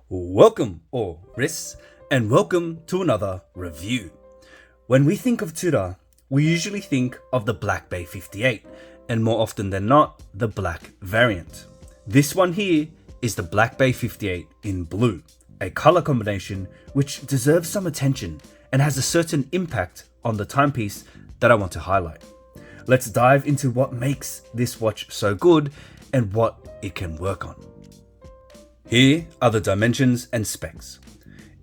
Welcome, or wrists, and welcome to another review. When we think of Tudor, we usually think of the Black Bay 58, and more often than not, the black variant. This one here is the Black Bay 58 in blue, a color combination which deserves some attention and has a certain impact on the timepiece that I want to highlight. Let's dive into what makes this watch so good and what it can work on. Here are the dimensions and specs.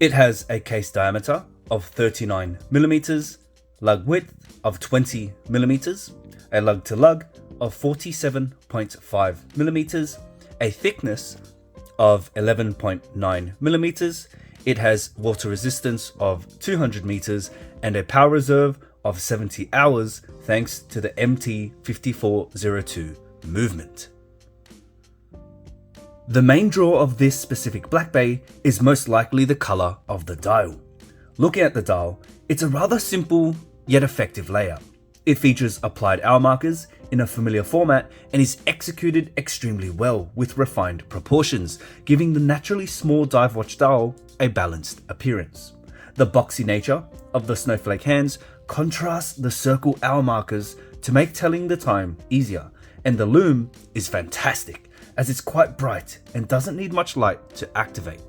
It has a case diameter of 39mm, lug width of 20mm, a lug to lug of 47.5mm, a thickness of 11.9mm. It has water resistance of 200 meters and a power reserve of 70 hours thanks to the MT5402 movement. The main draw of this specific Black Bay is most likely the color of the dial. Looking at the dial, it's a rather simple yet effective layout. It features applied hour markers in a familiar format and is executed extremely well with refined proportions, giving the naturally small dive watch dial a balanced appearance. The boxy nature of the snowflake hands contrasts the circle hour markers to make telling the time easier, and the lume is fantastic as it's quite bright and doesn't need much light to activate.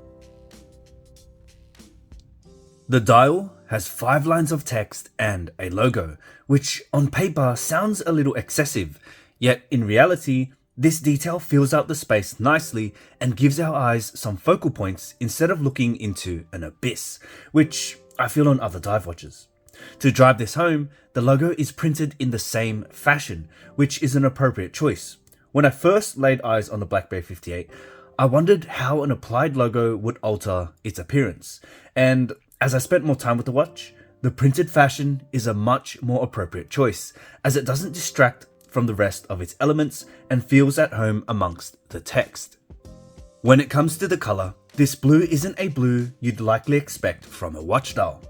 The dial has 5 lines of text and a logo, which on paper sounds a little excessive, yet in reality, this detail fills out the space nicely and gives our eyes some focal points instead of looking into an abyss, which I feel on other dive watches. To drive this home, the logo is printed in the same fashion, which is an appropriate choice. When I first laid eyes on the Black Bay 58, I wondered how an applied logo would alter its appearance, and as I spent more time with the watch, the printed fashion is a much more appropriate choice, as it doesn't distract from the rest of its elements and feels at home amongst the text. When it comes to the color, this blue isn't a blue you'd likely expect from a watch dial.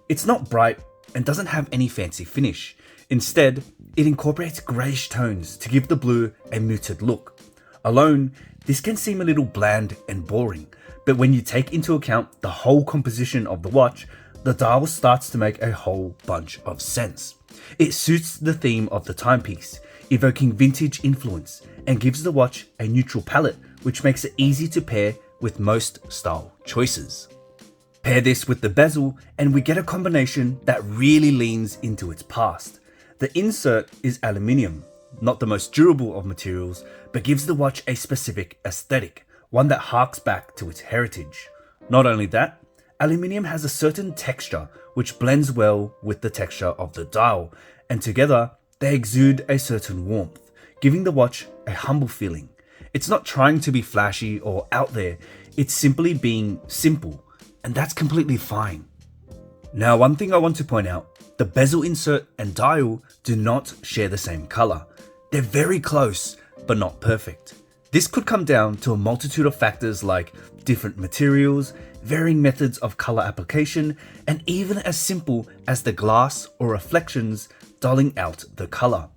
It's not bright and doesn't have any fancy finish. Instead, it incorporates greyish tones to give the blue a muted look. Alone, this can seem a little bland and boring, but when you take into account the whole composition of the watch, the dial starts to make a whole bunch of sense. It suits the theme of the timepiece, evoking vintage influence, and gives the watch a neutral palette, which makes it easy to pair with most style choices. Pair this with the bezel, and we get a combination that really leans into its past. The insert is aluminium, not the most durable of materials, but gives the watch a specific aesthetic, one that harks back to its heritage. Not only that, aluminium has a certain texture which blends well with the texture of the dial, and together they exude a certain warmth, giving the watch a humble feeling. It's not trying to be flashy or out there, it's simply being simple, and that's completely fine. Now, one thing I want to point out, the bezel insert and dial do not share the same color. They're very close, but not perfect. This could come down to a multitude of factors like different materials, varying methods of color application, and even as simple as the glass or reflections dulling out the color.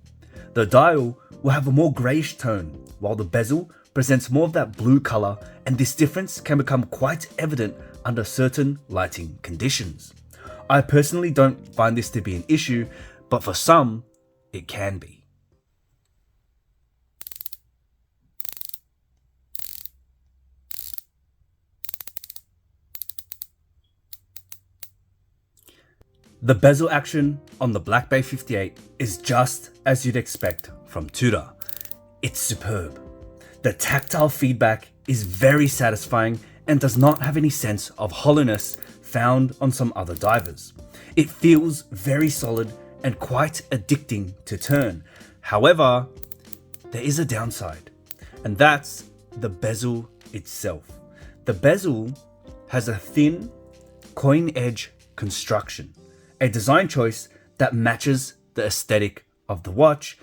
The dial will have a more grayish tone, while the bezel presents more of that blue color, and this difference can become quite evident under certain lighting conditions. I personally don't find this to be an issue, but for some, it can be. The bezel action on the Black Bay 58 is just as you'd expect from Tudor. It's superb. The tactile feedback is very satisfying and does not have any sense of hollowness found on some other divers. It feels very solid and quite addicting to turn. However, there is a downside, and that's the bezel itself. The bezel has a thin coin edge construction, a design choice that matches the aesthetic of the watch,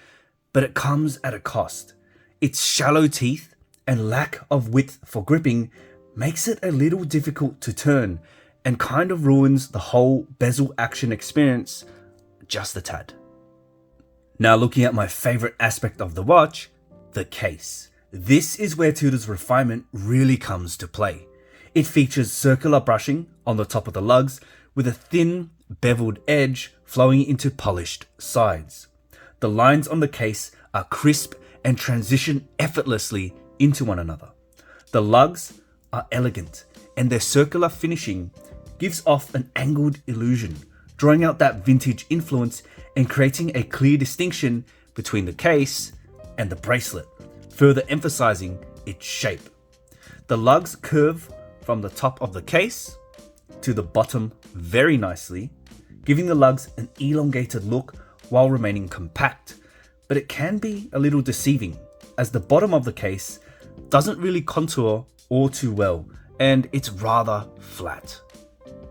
but it comes at a cost. Its shallow teeth and lack of width for gripping makes it a little difficult to turn and kind of ruins the whole bezel action experience just a tad. Now, looking at my favorite aspect of the watch, the case. This is where Tudor's refinement really comes to play. It features circular brushing on the top of the lugs with a thin, beveled edge flowing into polished sides. The lines on the case are crisp and transition effortlessly into one another. The lugs are elegant, and their circular finishing gives off an angled illusion, drawing out that vintage influence and creating a clear distinction between the case and the bracelet, further emphasizing its shape. The lugs curve from the top of the case to the bottom very nicely, giving the lugs an elongated look while remaining compact, but it can be a little deceiving as the bottom of the case doesn't really contour all too well and it's rather flat.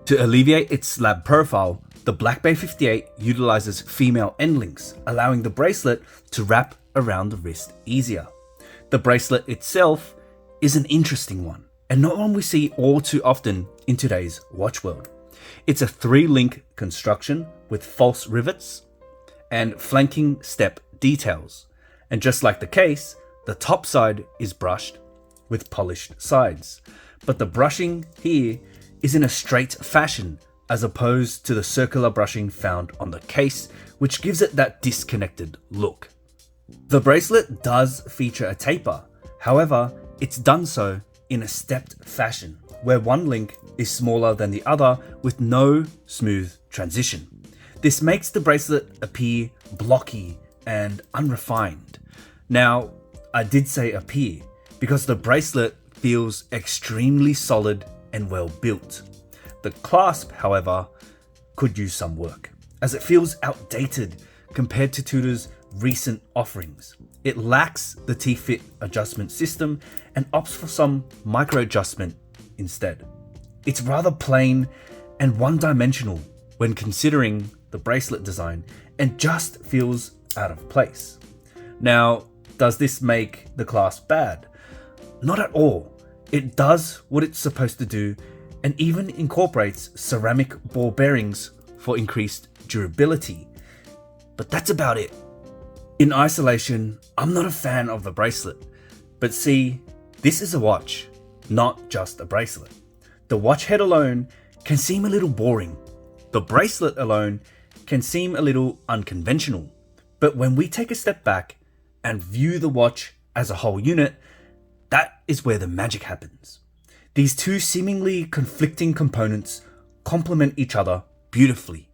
To alleviate its slab profile, the Black Bay 58 utilizes female end links, allowing the bracelet to wrap around the wrist easier. The bracelet itself is an interesting one, and not one we see all too often in today's watch world. It's a 3-link construction with false rivets and flanking step details. And just like the case, the top side is brushed with polished sides. But the brushing here is in a straight fashion as opposed to the circular brushing found on the case, which gives it that disconnected look. The bracelet does feature a taper, however, it's done so in a stepped fashion, where one link is smaller than the other with no smooth transition. This makes the bracelet appear blocky and unrefined. Now, I did say appear because the bracelet feels extremely solid and well built. The clasp, however, could use some work, as it feels outdated compared to Tudor's recent offerings. It lacks the T-fit adjustment system and opts for some micro adjustment instead. It's rather plain and one-dimensional when considering the bracelet design and just feels out of place. Now, does this make the clasp bad? Not at all. It does what it's supposed to do and even incorporates ceramic ball bearings for increased durability. But that's about it. In isolation, I'm not a fan of the bracelet. But see, this is a watch, not just a bracelet. The watch head alone can seem a little boring. The bracelet alone can seem a little unconventional. But when we take a step back and view the watch as a whole unit, that is where the magic happens. These two seemingly conflicting components complement each other beautifully.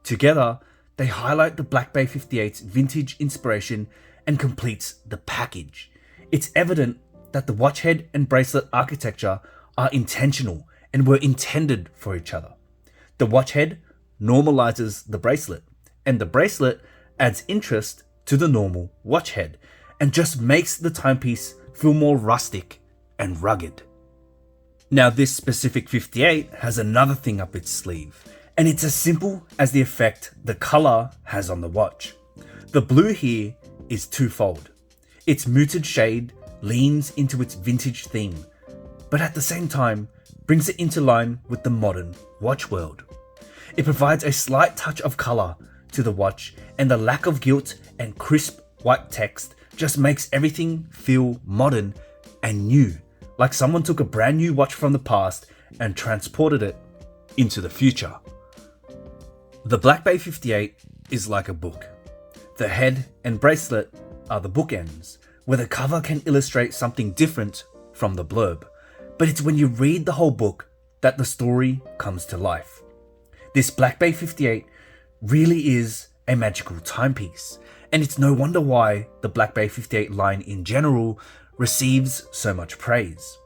Together, they highlight the Black Bay 58's vintage inspiration and completes the package. It's evident that the watch head and bracelet architecture are intentional and were intended for each other. The watch head normalizes the bracelet, and the bracelet adds interest to the normal watch head and just makes the timepiece feel more rustic and rugged. Now, this specific 58 has another thing up its sleeve, and it's as simple as the effect the color has on the watch. The blue here is twofold. Its muted shade leans into its vintage theme, but at the same time brings it into line with the modern watch world. It provides a slight touch of color to the watch, and the lack of gilt and crisp white text just makes everything feel modern and new, like someone took a brand new watch from the past and transported it into the future. The Black Bay 58 is like a book. The head and bracelet are the bookends, where the cover can illustrate something different from the blurb. But it's when you read the whole book that the story comes to life. This Black Bay 58 really is a magical timepiece, and it's no wonder why the Black Bay 58 line in general receives so much praise.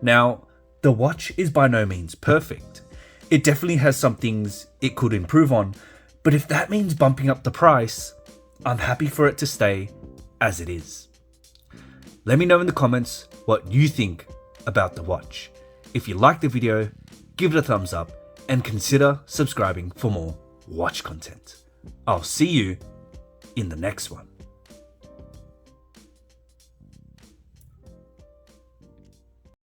Now, the watch is by no means perfect. It definitely has some things it could improve on, but if that means bumping up the price, I'm happy for it to stay as it is. Let me know in the comments what you think about the watch. If you liked the video, give it a thumbs up and consider subscribing for more watch content. I'll see you in the next one.